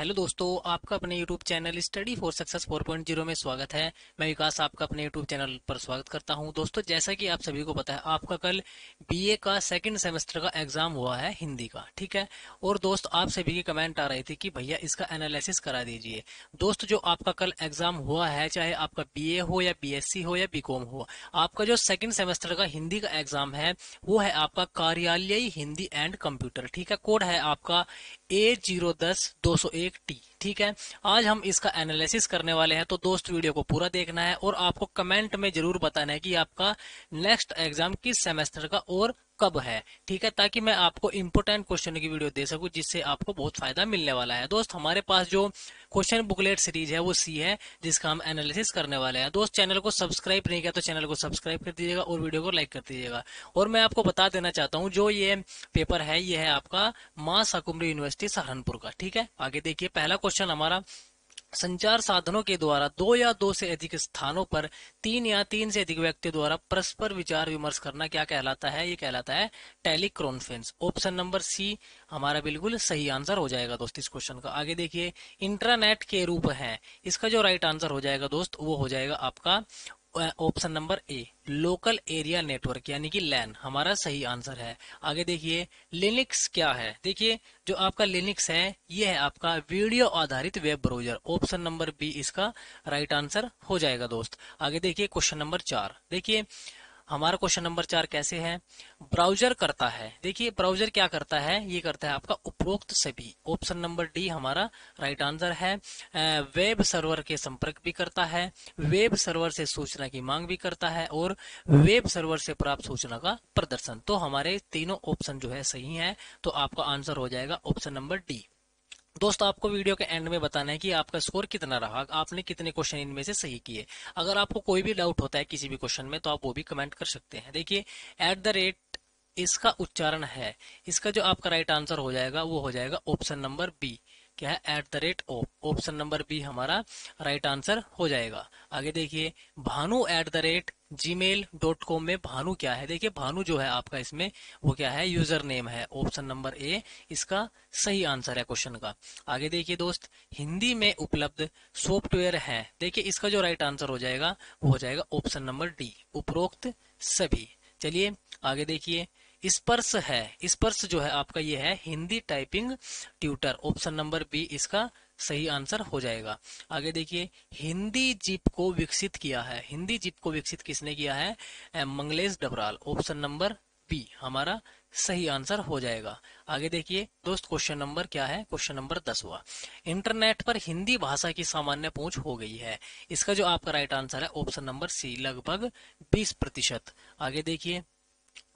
Hello दोस्तों, आपका अपने YouTube channel study for success 4.0 में स्वागत है। मैं विकास आपका अपने YouTube चैनल पर स्वागत करता हूं। दोस्तों, जैसा कि आप सभी को पता है, आपका कल बीए का सेकंड सेमेस्टर का एग्जाम हुआ है हिंदी का, ठीक है। और दोस्त, आप सभी की कमेंट आ रही थी कि भैया इसका एनालिसिस करा दीजिए। दोस्त, जो आपका कल एग्जाम हुआ है, चाहे आपका बीए हो या बीएससी हो या बीकॉम हो, आपका जो सेकंड सेमेस्टर का हिंदी का एग्जाम है वो है आपका कार्यालयी हिंदी एंड कंप्यूटर, ठीक है। कोड है आपका A010-201T, ठीक है। आज हम इसका एनालिसिस करने वाले हैं, तो दोस्त वीडियो को पूरा देखना है और आपको कमेंट में जरूर बताना है कि आपका नेक्स्ट एग्जाम किस सेमेस्टर का और कब है, ठीक है, ताकि मैं आपको इंपोर्टेंट क्वेश्चन की वीडियो दे सकूं जिससे आपको बहुत फायदा मिलने वाला है। दोस्त, हमारे पास जो क्वेश्चन बुकलेट सीरीज है वो सी है, जिसका हम एनालिसिस करने वाले हैं। दोस्त, चैनल को सब्सक्राइब नहीं किया तो चैनल को सब्सक्राइब कर दीजिएगा और वीडियो को लाइक कर दीजिएगा। और मैं आपको बता देना चाहता हूँ, जो ये पेपर है ये है आपका मां शाकुंभरी यूनिवर्सिटी सहारनपुर का, ठीक है। आगे देखिए, पहला क्वेश्चन हमारा, संचार साधनों के द्वारा दो या दो से अधिक स्थानों पर तीन या तीन से अधिक व्यक्तियों द्वारा परस्पर विचार विमर्श करना क्या कहलाता है? ये कहलाता है teleconference. Option number C हमारा बिल्कुल सही आंसर हो जाएगा दोस्त इस क्वेश्चन का। आगे देखिए, इंट्रानेट के रूप है, इसका जो राइट आंसर हो जाएगा दोस्त वो हो जाएगा आपका ऑप्शन नंबर ए, लोकल एरिया नेटवर्क यानी कि लैन, हमारा सही आंसर है। आगे देखिए, लिनक्स क्या है? देखिए, जो आपका लिनक्स है ये है आपका वीडियो आधारित web browser. Option number B इसका राइट आंसर हो जाएगा दोस्त। आगे देखिए, क्वेश्चन नंबर 4, देखिए हमारा क्वेश्चन नंबर 4 कैसे है? ब्राउजर करता है, देखिए ब्राउजर क्या करता है? ये करता है आपका उपरोक्त सभी। ऑप्शन नंबर डी हमारा राइट आंसर है। वेब सर्वर के संपर्क भी करता है, वेब सर्वर से सूचना की मांग भी करता है और वेब सर्वर से प्राप्त सूचना का प्रदर्शन। तो हमारे तीनों ऑप्शन जो है सही है, तो आपका आंसर हो जाएगा ऑप्शन नंबर डी। दोस्त, आपको वीडियो के एंड में बताना है कि आपका स्कोर कितना रहा, आपने कितने क्वेश्चन इनमें से सही किए। अगर आपको कोई भी डाउट होता है किसी भी क्वेश्चन में तो आप वो भी कमेंट कर सकते हैं। देखिए, @ इसका उच्चारण है, इसका जो आपका राइट आंसर हो जाएगा वो हो जाएगा ऑप्शन नंबर बी। क्या है? @ ऑप्शन नंबर बी हमारा राइट आंसर हो जाएगा। आगे देखिए, भानु @gmail.com में भानु क्या है? देखिए, भानु जो है आपका इसमें वो क्या है? यूजर नेम है। ऑप्शन नंबर ए इसका सही आंसर है क्वेश्चन का। आगे देखिए दोस्त, हिंदी में उपलब्ध सॉफ्टवेयर है, देखिए इसका जो राइट आंसर हो जाएगा वो हो जाएगा ऑप्शन नंबर डी, उपरोक्त सभी। चलिए आगे देखिए, स्पर्श है, स्पर्श जो है आपका ये है Hindi typing tutor. Option number B इसका सही आंसर हो जाएगा। आगे देखिए, हिंदी जीप को विकसित किया है, हिंदी जीप को विकसित किसने किया है? Mangalesh Dabral. Option number B हमारा सही आंसर हो जाएगा। आगे देखिए दोस्त, क्वेश्चन नंबर क्या है? क्वेश्चन नंबर 10वां, इंटरनेट पर हिंदी भाषा की सामान्य पहुंच हो गई है, इसका जो आपका राइट आंसर है ऑप्शन नंबर सी, लगभग 20%। आगे देखिए,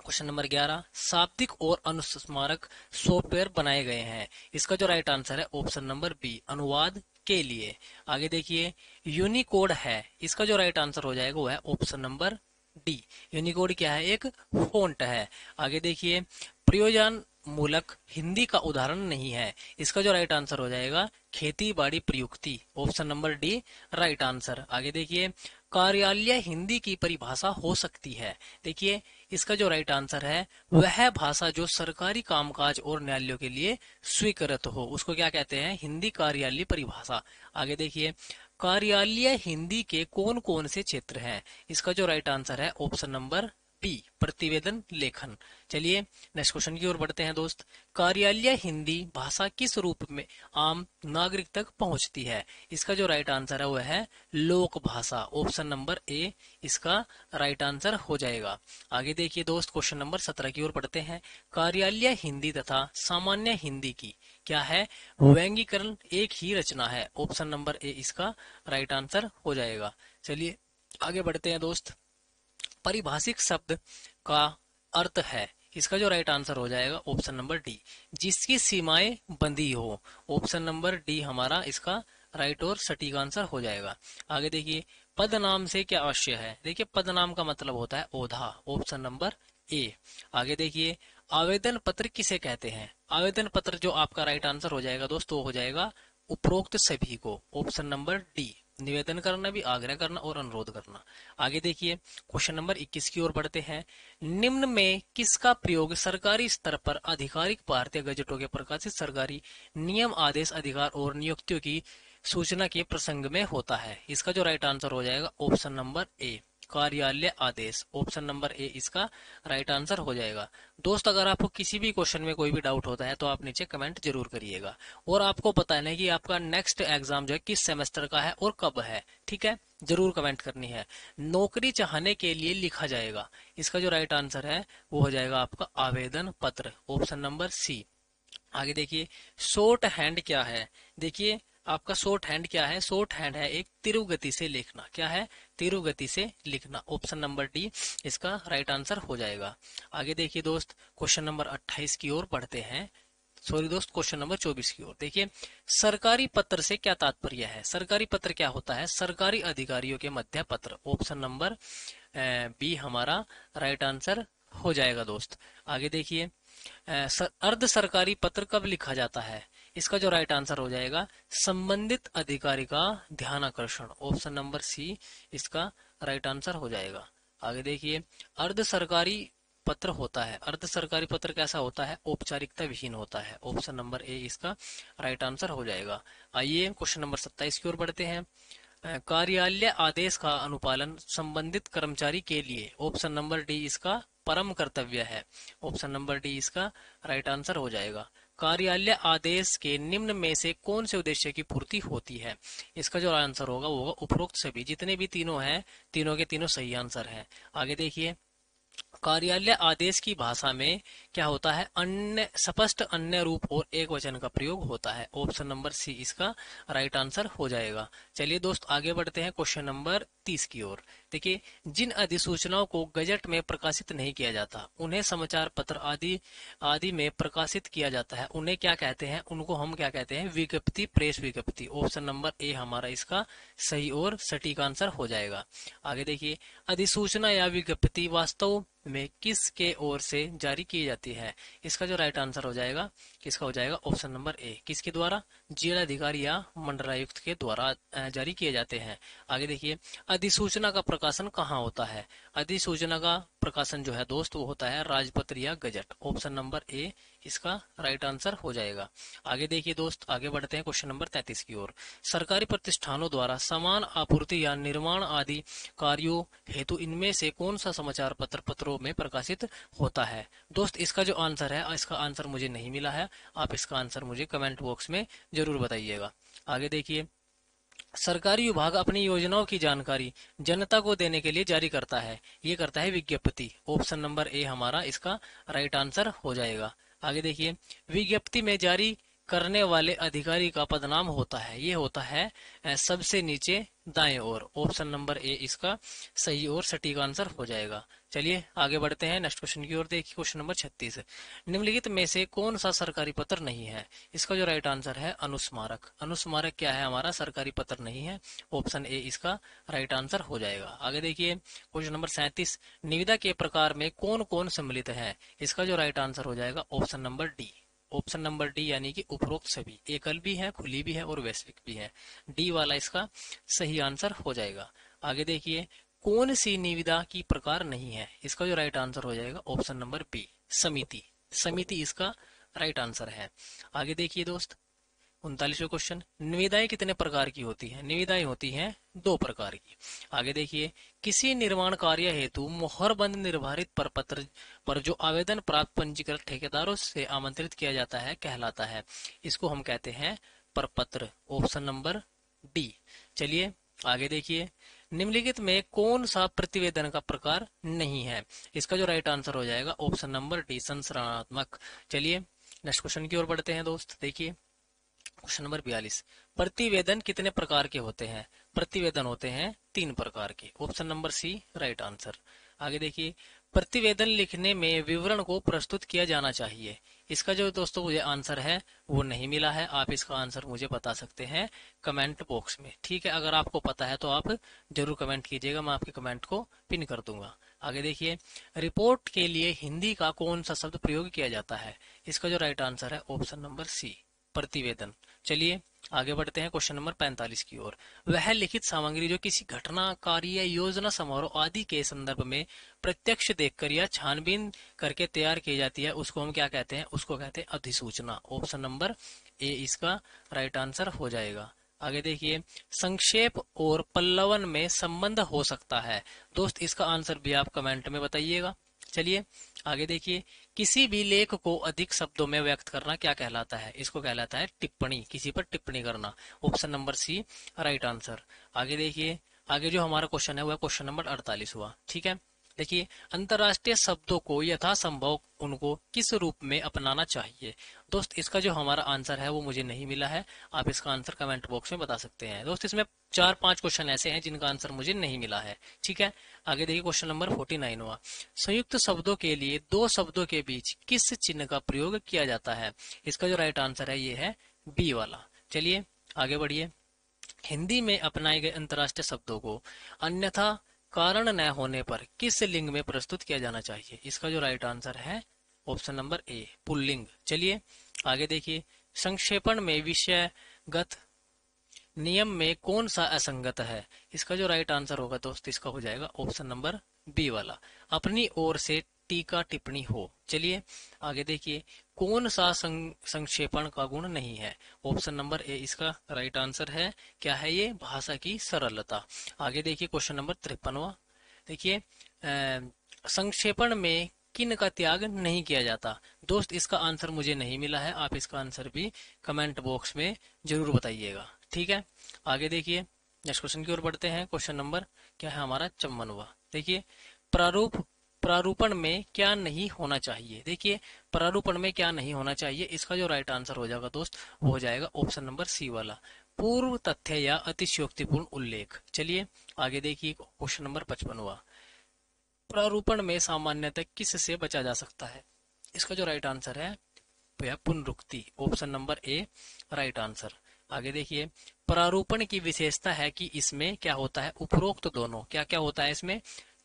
क्वेश्चन नंबर 11, शाब्दिक और अनुस्मारक सॉफ्टवेयर बनाए गए हैं, इसका जो राइट आंसर है ऑप्शन नंबर बी, अनुवाद के लिए। आगे देखिए, यूनिकोड है, इसका जो राइट आंसर हो जाएगा वो है ऑप्शन नंबर डी, यूनिकोड क्या है? एक फोंट है। आगे देखिए, प्रयोजन मूलक हिंदी का उदाहरण नहीं है, इसका जो राइट आंसर हो जाएगा खेती बाड़ी प्रयुक्ति। Option number D right answer. आगे देखिए, कार्यालय हिंदी की परिभाषा हो सकती है, देखिए इसका जो राइट आंसर है वह भाषा जो सरकारी कामकाज और न्यायालयों के लिए स्वीकृत हो, उसको क्या कहते हैं? हिंदी कार्यालय परिभाषा। आगे देखिए, कार्यालय हिंदी के कौन कौन से क्षेत्र हैं, इसका जो राइट आंसर है ऑप्शन नंबर बी, प्रतिवेदन लेखन। चलिए नेक्स्ट क्वेश्चन की ओर बढ़ते हैं दोस्त, कार्यालय हिंदी भाषा किस रूप में आम नागरिक तक पहुंचती है, इसका जो राइट आंसर है वह है लोक भाषा। ऑप्शन नंबर ए इसका राइट आंसर हो जाएगा। आगे देखिए दोस्त, क्वेश्चन नंबर 17 की ओर बढ़ते हैं, कार्यालय हिंदी तथा सामान्य हिंदी की क्या है? व्यंग्यीकरण एक ही रचना है। ऑप्शन नंबर ए इसका राइट आंसर हो जाएगा। चलिए आगे बढ़ते हैं दोस्त, परिभाषिक शब्द का अर्थ है, इसका जो राइट आंसर हो जाएगा ऑप्शन नंबर डी, जिसकी सीमाएं बंधी हो। ऑप्शन नंबर डी हमारा इसका राइट और सटीक आंसर हो जाएगा। आगे देखिए, पद नाम से क्या अवश्य है? देखिए पद नाम का मतलब होता है ओधा। ऑप्शन नंबर ए। आगे देखिए, आवेदन पत्र किसे कहते हैं? आवेदन पत्र जो आपका राइट आंसर हो जाएगा दोस्तों हो जाएगा उपरोक्त सभी को। ऑप्शन नंबर डी निवेदन करना भी, आग्रह करना और अनुरोध करना। आगे देखिए क्वेश्चन नंबर 21 की ओर बढ़ते हैं। निम्न में किसका प्रयोग सरकारी स्तर पर आधिकारिक भारतीय गजटों के प्रकाशित सरकारी नियम, आदेश, अधिकार और नियुक्तियों की सूचना के प्रसंग में होता है? इसका जो राइट आंसर हो जाएगा ऑप्शन नंबर ए, कार्यालय आदेश। ऑप्शन नंबर ए इसका राइट आंसर हो जाएगा। दोस्त अगर आपको किसी भी क्वेश्चन में कोई भी डाउट होता है तो आप नीचे कमेंट जरूर करिएगा, और आपको बताना है कि आपका नेक्स्ट एग्जाम जो है किस सेमेस्टर का है और कब है, ठीक है, जरूर कमेंट करनी है। नौकरी चाहने के लिए लिखा जाएगा, इसका जो राइट आंसर है वो हो जाएगा आपका आवेदन पत्र। Option number C. आगे देखिए शॉर्ट हैंड क्या है? देखिए आपका शॉर्ट हैंड क्या है? शॉर्ट हैंड है एक तीव्र गति से लिखना। क्या है? तीव्र गति से लिखना। ऑप्शन नंबर डी इसका राइट आंसर हो जाएगा। आगे देखिए दोस्त क्वेश्चन नंबर 28 की ओर बढ़ते हैं, सॉरी दोस्त क्वेश्चन नंबर 24 की ओर। देखिए सरकारी पत्र से क्या तात्पर्य है? सरकारी पत्र क्या होता है? सरकारी अधिकारियों के मध्य पत्र। ऑप्शन नंबर बी हमारा राइट आंसर हो जाएगा दोस्त। आगे देखिए अर्ध सरकारी पत्र कब लिखा जाता है? इसका जो राइट आंसर हो जाएगा संबंधित अधिकारी का ध्यान आकर्षण। ऑप्शन नंबर सी इसका राइट आंसर हो जाएगा। आगे देखिए अर्ध सरकारी पत्र होता है, अर्ध सरकारी पत्र कैसा होता है? औपचारिकता विहीन होता है। ऑप्शन नंबर ए इसका राइट आंसर हो जाएगा। आइए क्वेश्चन नंबर 27 की ओर बढ़ते हैं। कार्यालय आदेश का अनुपालन संबंधित कर्मचारी के लिए। ऑप्शन नंबर डी इसका परम कर्तव्य है। ऑप्शन नंबर डी इसका राइट आंसर हो जाएगा। कार्यालय आदेश के निम्न में से कौन से उद्देश्य की पूर्ति होती है? इसका जो आंसर होगा वो होगा उपरोक्त सभी। जितने भी तीनों हैं तीनों के तीनों सही आंसर हैं। आगे देखिए कार्यालय आदेश की भाषा में क्या होता है? अन्य, स्पष्ट अन्य रूप और एक वचन का प्रयोग होता है। ऑप्शन नंबर सी इसका राइट आंसर हो जाएगा। चलिए दोस्त आगे बढ़ते हैं क्वेश्चन नंबर 30 की ओर। देखिए जिन अधिसूचनाओं को गजट में प्रकाशित नहीं किया जाता, उन्हें समाचार पत्र आदि आदि में प्रकाशित किया जाता है, उन्हें क्या कहते हैं? उनको हम क्या कहते हैं? विज्ञप्ति, प्रेस विज्ञप्ति। ऑप्शन नंबर ए हमारा इसका सही और सटीक आंसर हो जाएगा। आगे देखिए अधिसूचना या विज्ञप्ति वास्तव में किसके ओर से जारी की जाती है? इसका जो राइट आंसर हो जाएगा किसका हो जाएगा? ऑप्शन नंबर ए, किसके द्वारा? जिलाधिकारी या मंडलायुक्त के द्वारा जारी किए जाते हैं। आगे देखिए अधिसूचना का प्रकाशन कहाँ होता है? अधिसूचना का प्रकाशन जो है दोस्त वो होता है राजपत्र या गजट। ऑप्शन नंबर ए इसका राइट आंसर हो जाएगा। आगे देखिए दोस्त आगे बढ़ते हैं क्वेश्चन नंबर 33 की ओर। सरकारी प्रतिष्ठानों द्वारा सामान आपूर्ति या निर्माण आदि कार्यों हेतु इनमें से कौन सा समाचार पत्र पत्रों में प्रकाशित होता है? दोस्त इसका जो आंसर है, इसका आंसर मुझे नहीं मिला है, आप इसका आंसर मुझे कमेंट बॉक्स में जरूर बताइएगा। आगे देखिए सरकारी विभाग अपनी योजनाओं की जानकारी जनता को देने के लिए जारी करता है, ये करता है विज्ञप्ति। ऑप्शन नंबर ए हमारा इसका राइट आंसर हो जाएगा। आगे देखिए विज्ञप्ति में जारी करने वाले अधिकारी का पदनाम होता है, ये होता है सबसे नीचे दाएं ओर। ऑप्शन नंबर ए इसका सही और सटीक आंसर हो जाएगा। चलिए आगे बढ़ते हैं नेक्स्ट क्वेश्चन की ओर। देखिए क्वेश्चन नंबर 36। निम्नलिखित में से कौन सा सरकारी पत्र नहीं है? इसका जो राइट आंसर है अनुस्मारक। अनुस्मारक क्या है? हमारा सरकारी पत्र नहीं है। ऑप्शन ए इसका राइट आंसर हो जाएगा। आगे देखिए क्वेश्चन नंबर 37। निविदा के प्रकार में कौन कौन सम्मिलित है? इसका जो राइट आंसर हो जाएगा option number D. Option number D यानी कि उपरोक्त सभी, एकल भी है, खुली भी है और वैश्विक भी है। डी वाला इसका सही आंसर हो जाएगा। आगे देखिए कौन सी निविदा की प्रकार नहीं है? इसका जो राइट आंसर हो जाएगा ऑप्शन नंबर बी, समिति। समिति इसका राइट आंसर है। आगे देखिए दोस्त 39वां क्वेश्चन। निविदाएं कितने प्रकार की होती हैं? निविदाएं होती हैं 2 प्रकार की। आगे देखिए किसी निर्माण कार्य हेतु मोहरबंद निर्धारित प्रपत्र पर जो आवेदन प्राप्त पंजीकृत ठेकेदारों से आमंत्रित किया जाता है कहलाता है, इसको हम कहते हैं प्रपत्र। Option number D. चलिए आगे देखिए निम्नलिखित में कौन सा प्रतिवेदन का प्रकार नहीं है? इसका जो राइट आंसर हो जाएगा ऑप्शन नंबर डी, संरचनात्मक। चलिए नेक्स्ट क्वेश्चन की ओर बढ़ते हैं दोस्त। देखिए क्वेश्चन नंबर 42। प्रतिवेदन कितने प्रकार के होते हैं? प्रतिवेदन होते हैं 3 प्रकार के। Option number C right answer. आगे देखिए प्रतिवेदन लिखने में विवरण को प्रस्तुत किया जाना चाहिए, इसका जो दोस्तों मुझे आंसर है वो नहीं मिला है। आप इसका आंसर मुझे बता सकते हैं कमेंट बॉक्स में, ठीक है। अगर आपको पता है तो आप जरूर कमेंट कीजिएगा, मैं आपके कमेंट को पिन कर दूंगा। आगे देखिए रिपोर्ट के लिए हिंदी का कौन सा शब्द प्रयोग किया जाता है? इसका जो राइट आंसर है ऑप्शन नंबर सी, प्रतिवेदन। चलिए आगे बढ़ते हैं क्वेश्चन नंबर 45 की ओर। वह लिखित सामग्री जो किसी घटना, कार्य, योजना, समारोह आदि के संदर्भ में प्रत्यक्ष देखकर या छानबीन करके तैयार की जाती है, उसको हम क्या कहते हैं? उसको कहते हैं अधिसूचना। ऑप्शन नंबर ए इसका राइट आंसर हो जाएगा। आगे देखिए, संक्षेप और पल्लवन में संबंध हो सकता है। दोस्त इसका आंसर भी आप कमेंट में बताइएगा। चलिए आगे देखिए, किसी भी लेख को अधिक शब्दों में व्यक्त करना क्या कहलाता है? इसको कहलाता है टिप्पणी, किसी पर टिप्पणी करना। Option number C right answer. आगे देखिए, आगे जो हमारा क्वेश्चन है वह क्वेश्चन नंबर 48 हुआ। ठीक है, देखिए, अंतर्राष्ट्रीय शब्दों को यथासंभव उनको किस रूप में अपनाना चाहिए? दोस्त इसका जो हमारा आंसर है वो मुझे नहीं मिला है, आप इसका आंसर कमेंट बॉक्स में बता सकते हैं। दोस्त इसमें 4-5 क्वेश्चन ऐसे हैं जिनका आंसर मुझे नहीं मिला है। ठीक है, आगे देखिए क्वेश्चन नंबर 49 हुआ। संयुक्त शब्दों के लिए दो शब्दों के बीच किस चिन्ह का प्रयोग किया जाता है? इसका जो राइट आंसर है ये है बी वाला। चलिए आगे बढ़िए, हिंदी में अपनाए गए अंतर्राष्ट्रीय शब्दों को अन्यथा कारण न होने पर किस लिंग में प्रस्तुत किया जाना चाहिए? इसका जो राइट आंसर है ऑप्शन नंबर ए पुल्लिंग। चलिए आगे देखिए, संक्षेपण में विषयगत नियम में कौन सा असंगत है? इसका जो राइट आंसर होगा दोस्त इसका हो जाएगा ऑप्शन नंबर बी वाला, अपनी ओर से टीका टिप्पणी हो। चलिए आगे देखिए, कौन सा संक्षेपण का गुण नहीं है? ऑप्शन नंबर ए इसका राइट आंसर है। क्या है ये? भाषा की सरलता। आगे देखिए क्वेश्चन नंबर 53वां। देखिए, संक्षेपण में किन का त्याग नहीं किया जाता? दोस्त इसका आंसर मुझे नहीं मिला है, आप इसका आंसर भी कमेंट बॉक्स में जरूर बताइएगा। ठीक है, आगे देखिए, नेक्स्ट क्वेश्चन की ओर बढ़ते हैं। क्वेश्चन नंबर क्या है हमारा? 54वां। देखिए, प्रारूप प्रारूपण में क्या नहीं होना चाहिए? देखिए, प्रारूपण में क्या नहीं होना चाहिए, इसका जो राइट आंसर हो जाएगा दोस्त वो हो जाएगा ऑप्शन नंबर सी वाला, पूर्व तथ्य या अतिशयोक्तिपूर्ण उल्लेख। चलिए आगे देखिए क्वेश्चन नंबर 55वां। प्रारूपण में सामान्यतः किस से बचा जा सकता है? इसका जो राइट आंसर है वह पुनरुक्ति। Option number A right answer. आगे देखिए, प्रारूपण की विशेषता है कि इसमें क्या होता है? उपरोक्त दोनों क्या क्या होता है इसमें?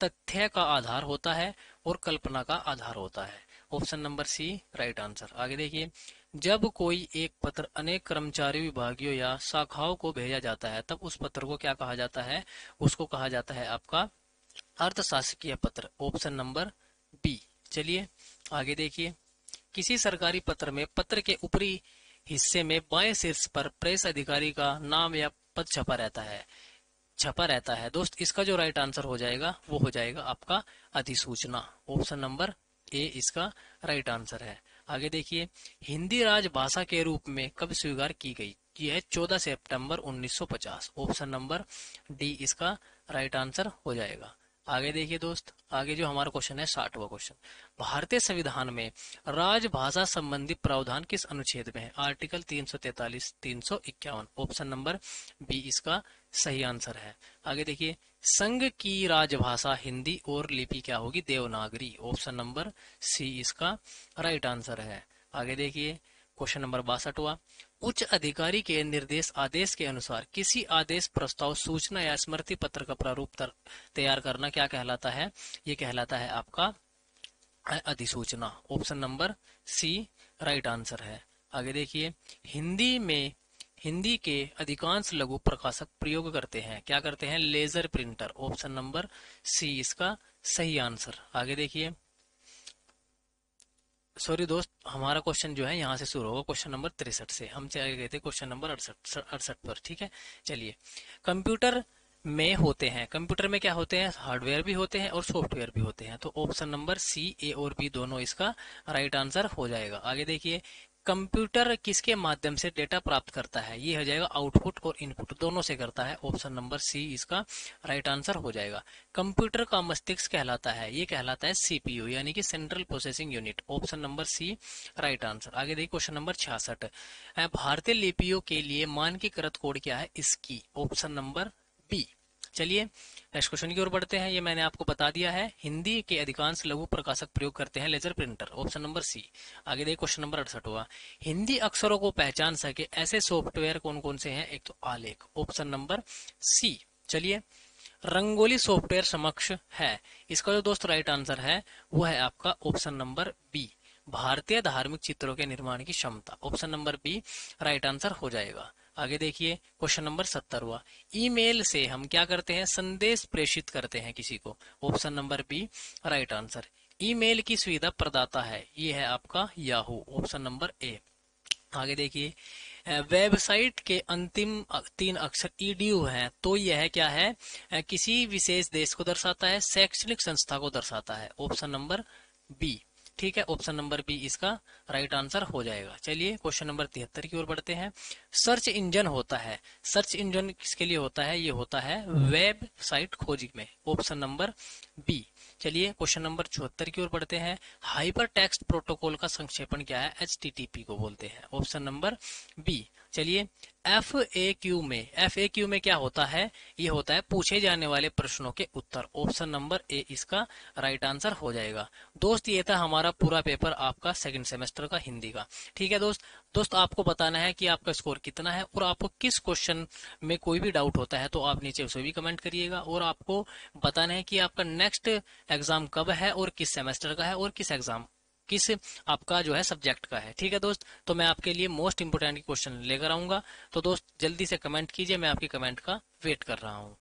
तथ्य का आधार होता है और कल्पना का आधार होता है। Option number C right answer. आगे देखिए, जब कोई एक पत्र अनेक कर्मचारी विभागियों या शाखाओं को भेजा जाता है तब उस पत्र को क्या कहा जाता है? उसको कहा जाता है आपका अर्थशासकीय पत्र। Option number B. चलिए आगे देखिए, किसी सरकारी पत्र में पत्र के ऊपरी हिस्से में बाएं शीर्ष पर प्रेस अधिकारी का नाम या पद छपा रहता है। दोस्त इसका जो राइट आंसर हो जाएगा वो हो जाएगा आपका अधिसूचना। ऑप्शन नंबर ए इसका राइट आंसर है। आगे देखिए, हिंदी राजभाषा के रूप में कब स्वीकार की गई? यह है 14 सितंबर 1950। ऑप्शन नंबर डी इसका राइट आंसर हो जाएगा। आगे देखिए दोस्त, आगे जो हमारा क्वेश्चन है 60वां क्वेश्चन। भारतीय संविधान में राजभाषा संबंधी प्रावधान किस अनुच्छेद में है? आर्टिकल 343, 351। ऑप्शन नंबर बी इसका सही आंसर है। आगे देखिए, संघ की राजभाषा हिंदी और लिपि क्या होगी? देवनागरी। ऑप्शन नंबर सी इसका राइट आंसर है। आगे देखिए क्वेश्चन नंबर 62वां। उच्च अधिकारी के निर्देश आदेश के अनुसार किसी आदेश प्रस्ताव सूचना या स्मृति पत्र का प्रारूप तैयार करना क्या कहलाता है? ये कहलाता है आपका अधिसूचना। Option number C right answer है। आगे देखिए, हिंदी के अधिकांश लघु प्रकाशक प्रयोग करते हैं, क्या करते हैं? Laser printer. Option number C इसका सही आंसर। आगे देखिए, सॉरी दोस्त, हमारा क्वेश्चन जो है यहाँ से शुरू होगा क्वेश्चन नंबर 63 से, हम चले गए थे क्वेश्चन नंबर 68 पर। ठीक है, चलिए, कंप्यूटर में होते हैं, कंप्यूटर में क्या होते हैं? हार्डवेयर भी होते हैं और सॉफ्टवेयर भी होते हैं। तो ऑप्शन नंबर सी, ए और बी दोनों इसका राइट आंसर हो जाएगा। आगे देखिए, कंप्यूटर किसके माध्यम से डेटा प्राप्त करता है? ये हो जाएगा आउटपुट और इनपुट दोनों से करता है। ऑप्शन नंबर सी इसका राइट आंसर हो जाएगा। कंप्यूटर का मस्तिष्क कहलाता है, ये कहलाता है सीपीयू यानी कि central processing unit. Option number C right answer. आगे देखिए क्वेश्चन नंबर 66। भारतीय लिपियों के लिए मानकीकृत कोड क्या है? इसकी। Option number B. चलिए नेक्स्ट क्वेश्चन की ओर बढ़ते हैं। ये मैंने आपको बता दिया है, हिंदी के अधिकांश लघु प्रकाशक प्रयोग करते हैं laser printer. Option number C. आगे देखिए क्वेश्चन नंबर 68 हुआ। हिंदी अक्षरों को पहचान सके ऐसे सॉफ्टवेयर कौन कौन से हैं? एक तो आलेख। Option number C. चलिए, रंगोली सॉफ्टवेयर समक्ष है, इसका जो दोस्त राइट आंसर है वो है आपका ऑप्शन नंबर बी, भारतीय धार्मिक चित्रों के निर्माण की क्षमता। Option number B right answer हो जाएगा। आगे देखिए क्वेश्चन नंबर 70 हुआ। ईमेल से हम क्या करते हैं, संदेश प्रेषित करते हैं किसी को। Option number B right answer. Email की सुविधा प्रदाता है, ये है आपका याहू, ऑप्शन नंबर ए। आगे देखिए वेबसाइट के अंतिम 3 अक्षर ईडीयू हैं, तो यह क्या है, किसी विशेष देश को दर्शाता है, शैक्षणिक संस्था को दर्शाता है, ऑप्शन नंबर बी। ठीक है, ऑप्शन नंबर बी इसका राइट आंसर हो जाएगा। चलिए क्वेश्चन नंबर 73 की ओर बढ़ते हैं। सर्च इंजन होता है, सर्च इंजन किसके लिए होता है, ये होता है वेब साइट खोज में, ऑप्शन नंबर बी। चलिए क्वेश्चन नंबर 74 की ओर बढ़ते हैं। हाइपर टेक्स्ट प्रोटोकॉल का संक्षेपण क्या है, HTTP को बोलते हैं, ऑप्शन नंबर बी। चलिए एफ ए क्यू में क्या होता है, ये होता है पूछे जाने वाले प्रश्नों के उत्तर, ऑप्शन नंबर ए इसका राइट आंसर हो जाएगा। दोस्त ये था हमारा पूरा पेपर आपका सेकंड सेमेस्टर का हिंदी का। ठीक है दोस्त आपको बताना है कि आपका स्कोर कितना है, और आपको किस क्वेश्चन में कोई भी डाउट होता है तो आप नीचे उसे भी कमेंट करिएगा, और आपको बताना है कि आपका नेक्स्ट एग्जाम कब है और किस सेमेस्टर का है और किस आपका जो है सब्जेक्ट का है। ठीक है दोस्त, तो मैं आपके लिए मोस्ट इंपोर्टेंट क्वेश्चन लेकर आऊंगा। तो दोस्त जल्दी से कमेंट कीजिए, मैं आपकी कमेंट का वेट कर रहा हूँ।